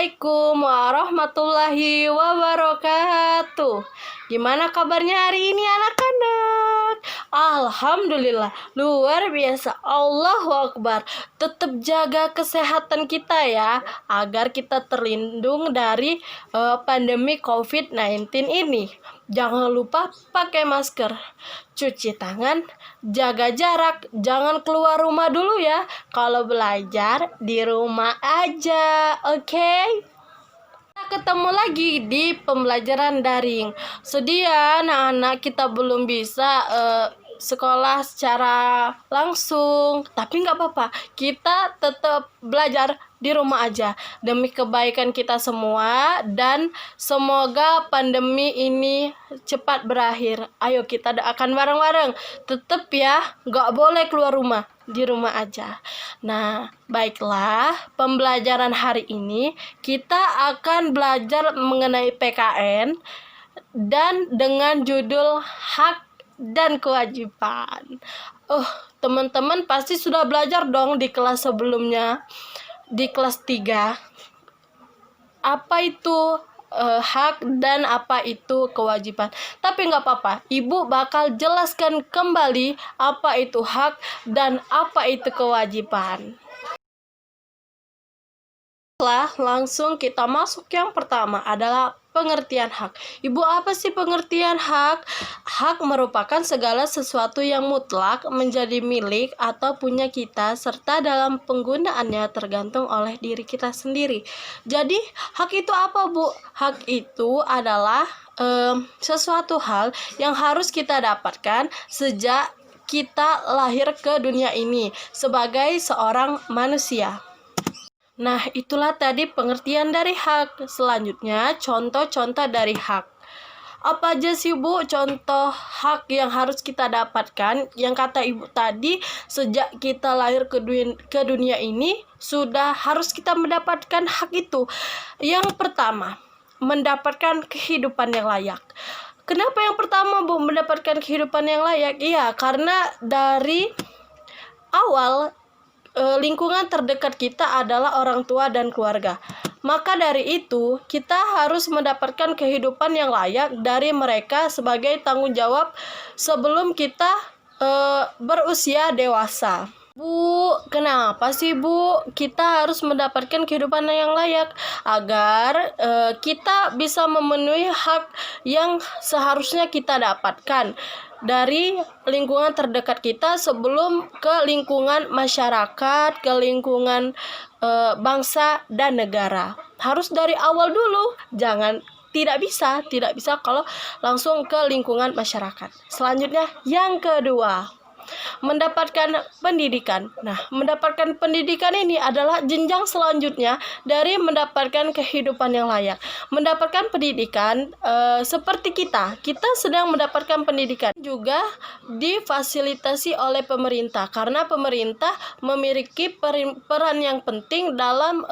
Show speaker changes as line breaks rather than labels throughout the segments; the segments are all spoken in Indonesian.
Assalamualaikum warahmatullahi wabarakatuh. Gimana kabarnya hari ini anak-anak? Alhamdulillah, luar biasa. Allahu Akbar. Tetap jaga kesehatan kita ya, agar kita terlindung dari pandemi COVID-19 ini. Jangan lupa pakai masker, cuci tangan, jaga jarak, jangan keluar rumah dulu ya. Kalau belajar di rumah aja, oke? Kita ketemu lagi di pembelajaran daring. Sedih ya anak-anak, kita belum bisa sekolah secara langsung, tapi nggak apa-apa, kita tetap belajar di rumah aja demi kebaikan kita semua, dan semoga pandemi ini cepat berakhir. Ayo kita doakan bareng-bareng, tetap ya, nggak boleh keluar rumah, di rumah aja. Nah, baiklah, pembelajaran hari ini kita akan belajar mengenai PKN dan dengan judul hak dan kewajiban. Teman-teman pasti sudah belajar dong di kelas sebelumnya, di kelas 3. Apa itu hak dan apa itu kewajiban. Tapi nggak apa-apa, Ibu bakal jelaskan kembali apa itu hak dan apa itu kewajiban. Langsung kita masuk, yang pertama adalah pengertian hak. Ibu, apa sih pengertian hak? Hak merupakan segala sesuatu yang mutlak menjadi milik atau punya kita, serta dalam penggunaannya tergantung oleh diri kita sendiri. Jadi hak itu apa, Bu? Hak itu adalah sesuatu hal yang harus kita dapatkan sejak kita lahir ke dunia ini sebagai seorang manusia. Nah, itulah tadi pengertian dari hak. Selanjutnya, contoh-contoh dari hak. Apa aja sih, Bu, contoh hak yang harus kita dapatkan? Yang kata Ibu tadi, sejak kita lahir ke dunia ini, sudah harus kita mendapatkan hak itu. Yang pertama, mendapatkan kehidupan yang layak. Kenapa yang pertama, Bu, mendapatkan kehidupan yang layak? Iya, karena dari awal lingkungan terdekat kita adalah orang tua dan keluarga. Maka dari itu, kita harus mendapatkan kehidupan yang layak dari mereka sebagai tanggung jawab sebelum kita berusia dewasa. Bu, kenapa sih, Bu, kita harus mendapatkan kehidupan yang layak? Agar kita bisa memenuhi hak yang seharusnya kita dapatkan dari lingkungan terdekat kita sebelum ke lingkungan masyarakat, ke lingkungan bangsa dan negara. Harus dari awal dulu, tidak bisa kalau langsung ke lingkungan masyarakat. Selanjutnya, yang kedua, mendapatkan pendidikan. Nah, mendapatkan pendidikan ini adalah jenjang selanjutnya dari mendapatkan kehidupan yang layak. Mendapatkan pendidikan seperti kita sedang mendapatkan pendidikan juga difasilitasi oleh pemerintah, karena pemerintah memiliki peran yang penting dalam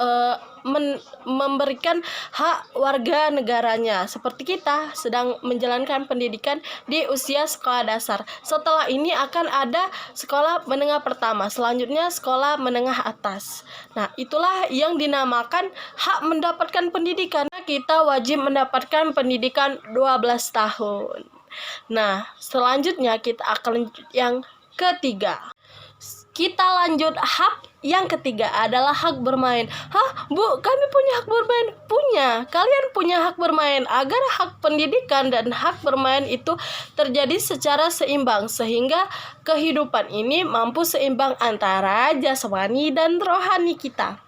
memberikan hak warga negaranya. Seperti kita sedang menjalankan pendidikan di usia sekolah dasar. Setelah ini akan ada sekolah menengah pertama, selanjutnya sekolah menengah atas. Nah, itulah yang dinamakan hak mendapatkan pendidikan. Kita wajib mendapatkan pendidikan 12 tahun. Nah, selanjutnya kita akan yang ketiga. Kita lanjut, hak yang ketiga adalah hak bermain. Hah, Bu, kami punya hak bermain? Punya. Kalian punya hak bermain. Agar hak pendidikan dan hak bermain itu terjadi secara seimbang, sehingga kehidupan ini mampu seimbang antara jasmani dan rohani kita.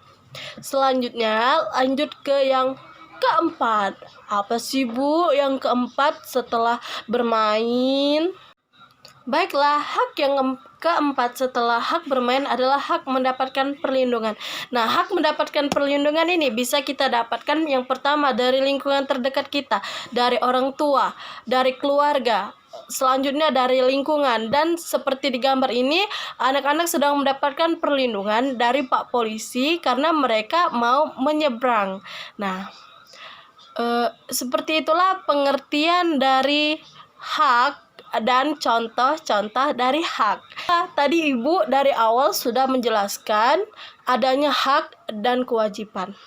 Selanjutnya, lanjut ke yang keempat. Apa sih, Bu, yang keempat setelah bermain? Baiklah, hak yang keempat setelah hak bermain adalah hak mendapatkan perlindungan. Nah, hak mendapatkan perlindungan ini bisa kita dapatkan yang pertama dari lingkungan terdekat kita, dari orang tua, dari keluarga, selanjutnya dari lingkungan. Dan seperti di gambar ini, anak-anak sedang mendapatkan perlindungan dari Pak Polisi karena mereka mau menyeberang. Nah, seperti itulah pengertian dari hak dan contoh-contoh dari hak. Tadi Ibu dari awal sudah menjelaskan adanya hak dan kewajiban.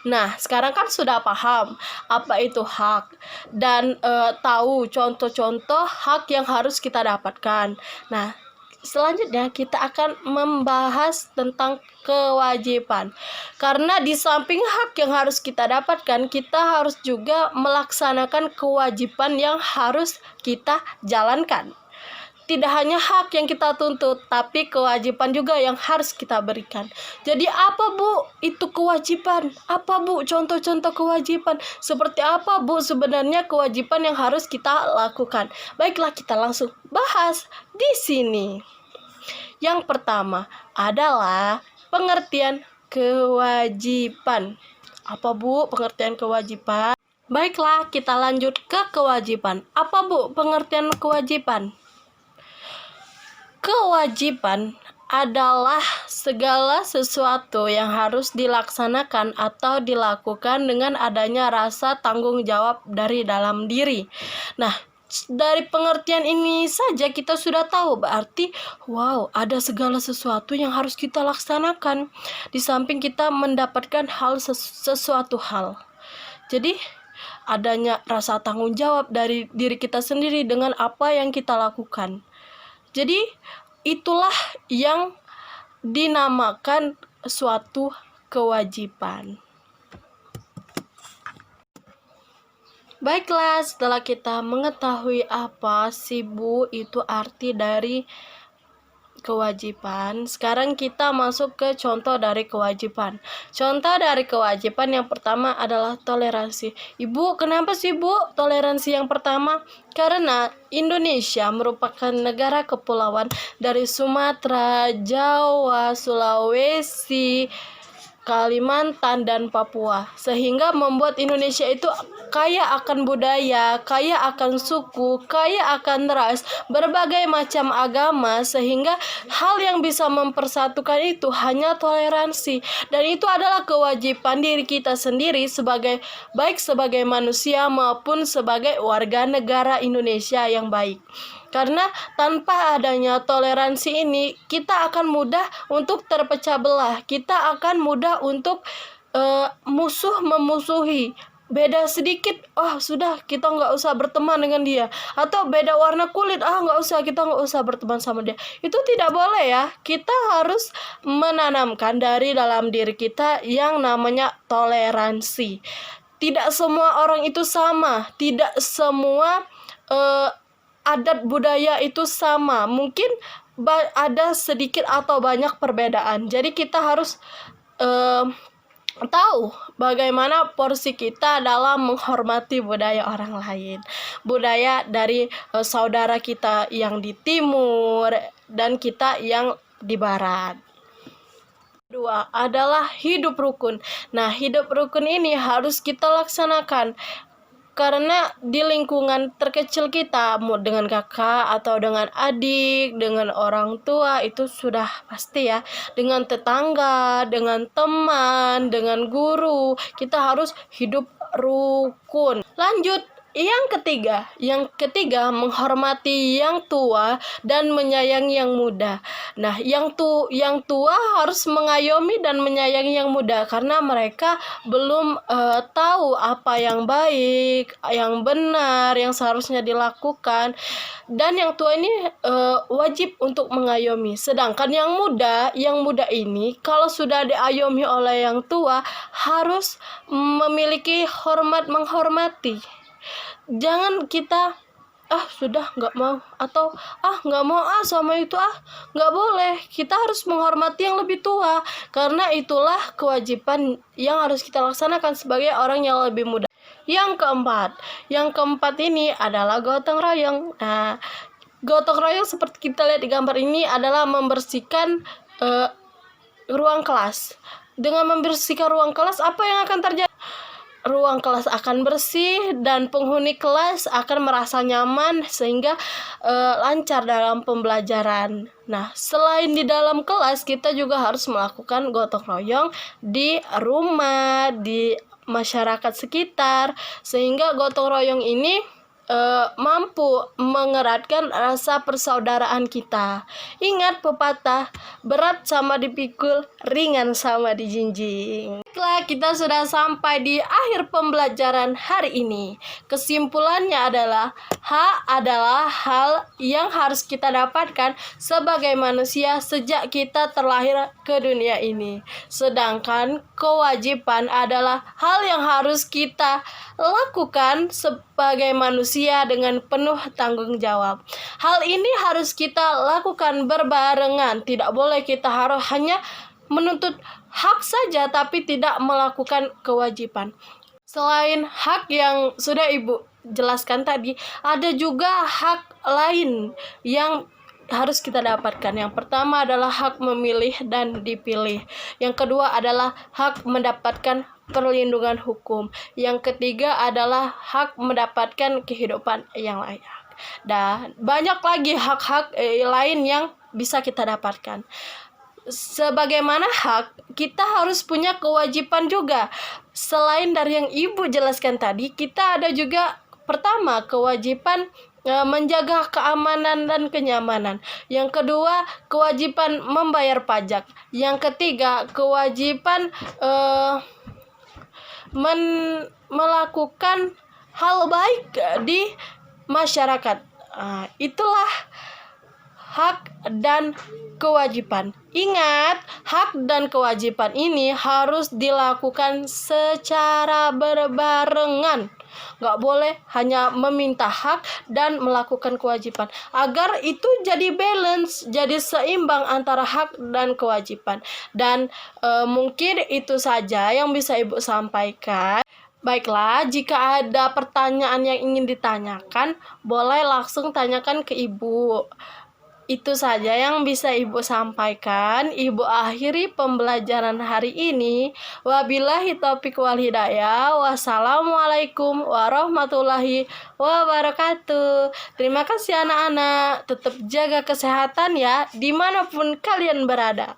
Nah, sekarang kan sudah paham apa itu hak dan tahu contoh-contoh hak yang harus kita dapatkan. Nah, selanjutnya kita akan membahas tentang kewajiban. Karena di samping hak yang harus kita dapatkan, kita harus juga melaksanakan kewajiban yang harus kita jalankan. Tidak hanya hak yang kita tuntut, tapi kewajiban juga yang harus kita berikan. Jadi apa Bu itu kewajiban? Apa Bu contoh-contoh kewajiban? Seperti apa Bu sebenarnya kewajiban yang harus kita lakukan? Baiklah, kita langsung bahas di sini. Yang pertama adalah pengertian kewajiban. Apa Bu pengertian kewajiban? Baiklah, kita lanjut ke kewajiban. Apa Bu pengertian kewajiban? Kewajiban adalah segala sesuatu yang harus dilaksanakan atau dilakukan dengan adanya rasa tanggung jawab dari dalam diri. Nah, dari pengertian ini saja kita sudah tahu berarti wow, ada segala sesuatu yang harus kita laksanakan di samping kita mendapatkan sesuatu hal. Jadi adanya rasa tanggung jawab dari diri kita sendiri dengan apa yang kita lakukan. Jadi itulah yang dinamakan suatu kewajiban. Baiklah, setelah kita mengetahui apa sih Bu itu arti dari kewajiban, sekarang kita masuk ke contoh dari kewajiban. Contoh dari kewajiban yang pertama adalah toleransi. Ibu, kenapa sih Bu toleransi yang pertama? Karena Indonesia merupakan negara kepulauan dari Sumatera, Jawa, Sulawesi, Kalimantan, dan Papua, sehingga membuat Indonesia itu kaya akan budaya, kaya akan suku, kaya akan ras, berbagai macam agama, sehingga hal yang bisa mempersatukan itu hanya toleransi. Dan itu adalah kewajiban diri kita sendiri baik sebagai manusia maupun sebagai warga negara Indonesia yang baik. Karena tanpa adanya toleransi ini, kita akan mudah untuk terpecah belah. Kita akan mudah untuk musuh memusuhi. Beda sedikit, sudah kita nggak usah berteman dengan dia. Atau beda warna kulit, kita nggak usah berteman sama dia. Itu tidak boleh ya. Kita harus menanamkan dari dalam diri kita yang namanya toleransi. Tidak semua orang itu sama. Tidak semua adat budaya itu sama. Mungkin ada sedikit atau banyak perbedaan. Jadi kita harus tahu bagaimana porsi kita dalam menghormati budaya orang lain. Budaya dari saudara kita yang di timur dan kita yang di barat. Kedua adalah hidup rukun. Nah, hidup rukun ini harus kita laksanakan. Karena di lingkungan terkecil kita, mau dengan kakak atau dengan adik, dengan orang tua, itu sudah pasti ya. Dengan tetangga, dengan teman, dengan guru, kita harus hidup rukun. Lanjut. Yang ketiga menghormati yang tua dan menyayangi yang muda. Nah, yang tua harus mengayomi dan menyayangi yang muda karena mereka belum tahu apa yang baik, yang benar, yang seharusnya dilakukan. Dan yang tua ini wajib untuk mengayomi. Sedangkan yang muda ini kalau sudah diayomi oleh yang tua harus memiliki menghormati. Jangan kita sudah nggak mau atau nggak mau sama itu nggak boleh. Kita harus menghormati yang lebih tua karena itulah kewajiban yang harus kita laksanakan sebagai orang yang lebih muda. Yang keempat ini adalah gotong royong. Nah, gotong royong seperti kita lihat di gambar ini adalah membersihkan ruang kelas. Dengan membersihkan ruang kelas, apa yang akan terjadi? Ruang kelas akan bersih dan penghuni kelas akan merasa nyaman sehingga lancar dalam pembelajaran. Nah, selain di dalam kelas, kita juga harus melakukan gotong royong di rumah, di masyarakat sekitar, sehingga gotong royong ini mampu mengeratkan rasa persaudaraan kita. Ingat pepatah, berat sama dipikul, ringan sama dijinjing. Baiklah, kita sudah sampai di akhir pembelajaran hari ini. Kesimpulannya adalah hak adalah hal yang harus kita dapatkan sebagai manusia sejak kita terlahir ke dunia ini. Sedangkan kewajiban adalah hal yang harus kita lakukan sebagai manusia dengan penuh tanggung jawab. Hal ini harus kita lakukan berbarengan. Tidak boleh kita harus hanya menuntut hak saja tapi tidak melakukan kewajiban. Selain hak yang sudah Ibu jelaskan tadi, ada juga hak lain yang harus kita dapatkan. Yang pertama adalah hak memilih dan dipilih. Yang kedua adalah hak mendapatkan perlindungan hukum. Yang ketiga adalah hak mendapatkan kehidupan yang layak. Dan banyak lagi hak-hak lain yang bisa kita dapatkan. Sebagaimana hak, kita harus punya kewajiban juga. Selain dari yang Ibu jelaskan tadi, kita ada juga pertama kewajiban menjaga keamanan dan kenyamanan. Yang kedua, kewajiban membayar pajak. Yang ketiga, kewajiban melakukan hal baik di masyarakat. Itulah hak dan kewajiban. Ingat, hak dan kewajiban ini harus dilakukan secara berbarengan. Nggak boleh hanya meminta hak dan melakukan kewajiban. Agar itu jadi balance, jadi seimbang antara hak dan kewajiban. Dan mungkin itu saja yang bisa Ibu sampaikan. Baiklah, jika ada pertanyaan yang ingin ditanyakan, boleh langsung tanyakan ke Ibu. Itu saja yang bisa Ibu sampaikan. Ibu akhiri pembelajaran hari ini. Wabillahi taufiq wal hidayah. Wassalamualaikum warahmatullahi wabarakatuh. Terima kasih anak-anak. Tetap jaga kesehatan ya, dimanapun kalian berada.